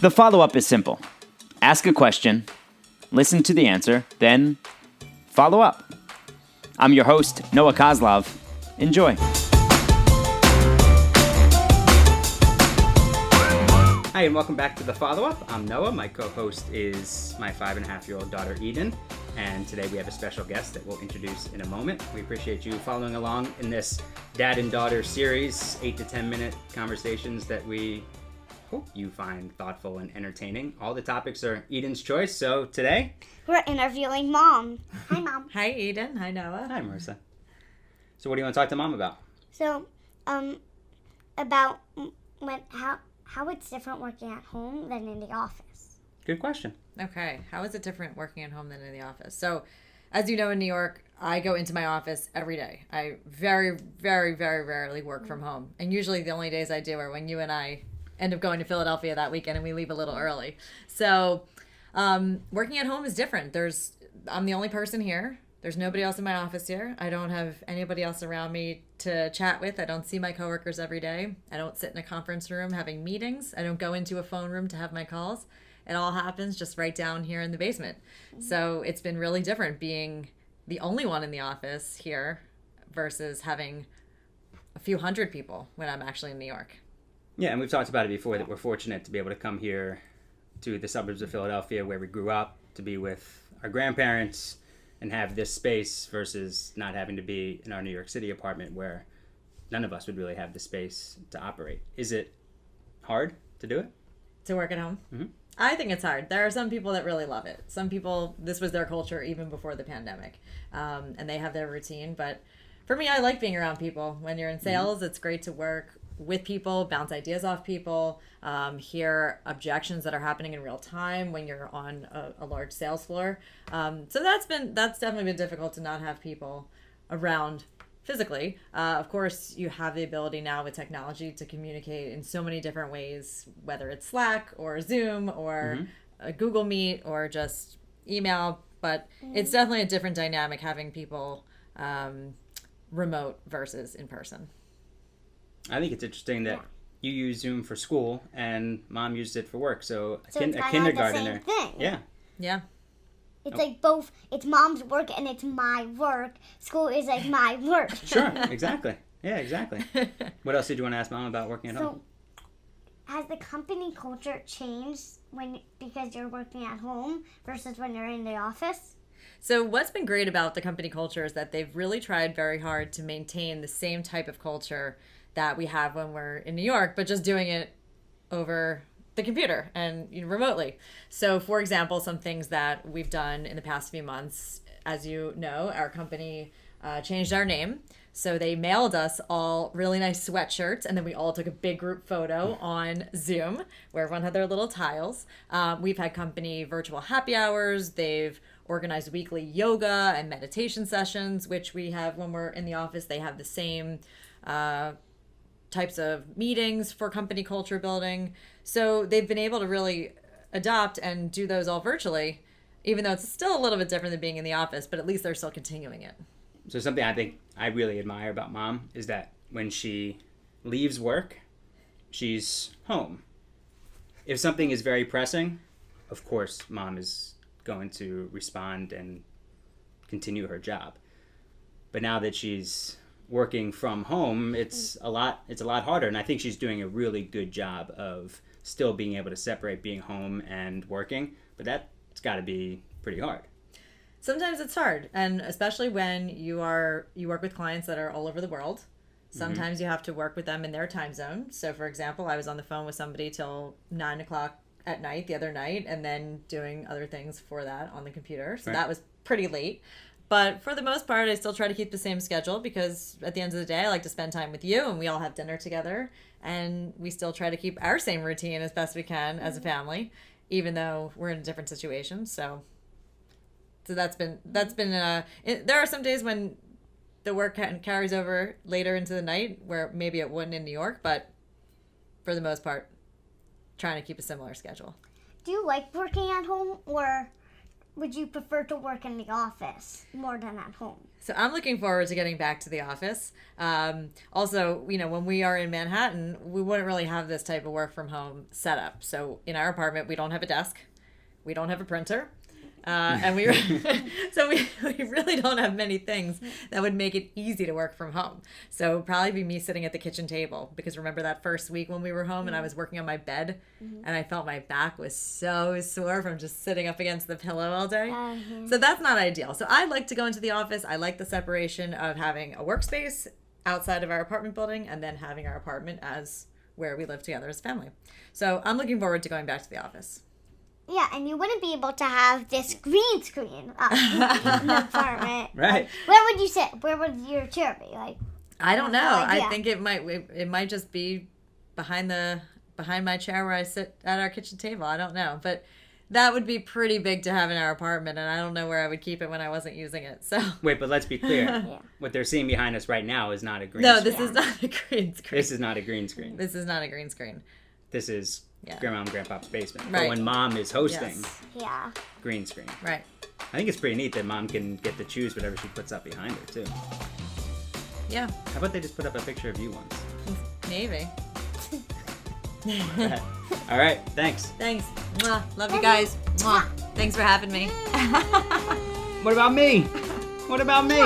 The follow-up is simple. Ask a question, listen to the answer, then follow up. I'm your host, Noah Kozlov. Enjoy. Hi, and welcome back to The Follow-Up. I'm Noah. My co-host is my 5.5-year-old daughter, Eden. And today we have a special guest that we'll introduce in a moment. We appreciate you following along in this dad and daughter series, 8 to 10 minute conversations that we hope you find thoughtful and entertaining. All the topics are Eden's choice. So today, we're interviewing Mom. Hi, Mom. Hi, Eden. Hi, Noah. Hi, Marissa. So what do you want to talk to Mom about? So, about how it's different working at home than in the office. Good question. Okay. How is it different working at home than in the office? So, as you know, in New York, I go into my office every day. I very, very, very rarely work from home. And usually the only days I do are when you and I end up going to Philadelphia that weekend and we leave a little early. So, working at home is different. I'm the only person here. There's nobody else in my office here. I don't have anybody else around me to chat with. I don't see my coworkers every day. I don't sit in a conference room having meetings. I don't go into a phone room to have my calls. It all happens just right down here in the basement. So it's been really different being the only one in the office here versus having a few hundred people when I'm actually in New York. Yeah, and we've talked about it before that we're fortunate to be able to come here to the suburbs of Philadelphia where we grew up, to be with our grandparents and have this space versus not having to be in our New York City apartment where none of us would really have the space to operate. Is it hard to do it? To work at home? Mm-hmm. I think it's hard. There are some people that really love it. Some people, this was their culture even before the pandemic, and they have their routine. But for me, I like being around people. When you're in sales, It's great to work with people, bounce ideas off people, hear objections that are happening in real time when you're on a large sales floor. So that's definitely been difficult to not have people around physically. Of course, you have the ability now with technology to communicate in so many different ways, whether it's Slack or Zoom or a Google Meet or just email. But it's definitely a different dynamic having people remote versus in person. I think it's interesting that you use Zoom for school and Mom used it for work. So a kindergartner. The same thing. Yeah. Yeah. It's like both. It's Mom's work and it's my work. School is like my work. Sure. Exactly. Yeah, exactly. What else did you want to ask Mom about working at home? Has the company culture changed because you're working at home versus when you're in the office? So what's been great about the company culture is that they've really tried very hard to maintain the same type of culture that we have when we're in New York, but just doing it over the computer and remotely. So for example, some things that we've done in the past few months, as you know, our company changed our name. So they mailed us all really nice sweatshirts, and then we all took a big group photo on Zoom where everyone had their little tiles. We've had company virtual happy hours. They've organized weekly yoga and meditation sessions, which we have when we're in the office. They have the same types of meetings for company culture building. So they've been able to really adopt and do those all virtually, even though it's still a little bit different than being in the office, but at least they're still continuing it. So something I think I really admire about Mom is that when she leaves work, she's home. If something is very pressing, of course, Mom is going to respond and continue her job. But now that she's working from home, it's a lot harder, and I think she's doing a really good job of still being able to separate being home and working, but that's got to be pretty hard. Sometimes it's hard, and especially when you work with clients that are all over the world. Sometimes you have to work with them in their time zone. So for example, I was on the phone with somebody till 9:00 at night the other night, and then doing other things for that on the computer, so that was pretty late. But for the most part, I still try to keep the same schedule because at the end of the day, I like to spend time with you, and we all have dinner together, and we still try to keep our same routine as best we can as a family, even though we're in a different situation. So that's been there are some days when the work carries over later into the night where maybe it wouldn't in New York, but for the most part, trying to keep a similar schedule. Do you like working at home, or would you prefer to work in the office more than at home? So I'm looking forward to getting back to the office. Also, when we are in Manhattan, we wouldn't really have this type of work from home setup. So in our apartment, we don't have a desk, we don't have a printer, and we really don't have many things that would make it easy to work from home. So it'd probably be me sitting at the kitchen table, because remember that first week when we were home and I was working on my bed and I felt my back was so sore from just sitting up against the pillow all day. So that's not ideal. So I like to go into the office. I like the separation of having a workspace outside of our apartment building and then having our apartment as where we live together as family. So I'm looking forward to going back to the office. Yeah, and you wouldn't be able to have this green screen in the apartment. Right. Where would you sit? Where would your chair be? Like, I don't know. idea. I think it might just be behind my chair where I sit at our kitchen table. I don't know, but that would be pretty big to have in our apartment, and I don't know where I would keep it when I wasn't using it. So Wait, but let's be clear. Yeah. What they're seeing behind us right now is not a green no, screen. this is not a green screen. This is not a green screen. This is not a green screen. This is Yeah. Grandma and Grandpa's basement. Right. But when Mom is hosting, Yes. yeah. green screen. Right. I think it's pretty neat that Mom can get to choose whatever she puts up behind her, too. Yeah. How about they just put up a picture of you once? Maybe. All right, thanks. Thanks. Mwah. Love you guys. Mwah. Thanks for having me. What about me? What about me?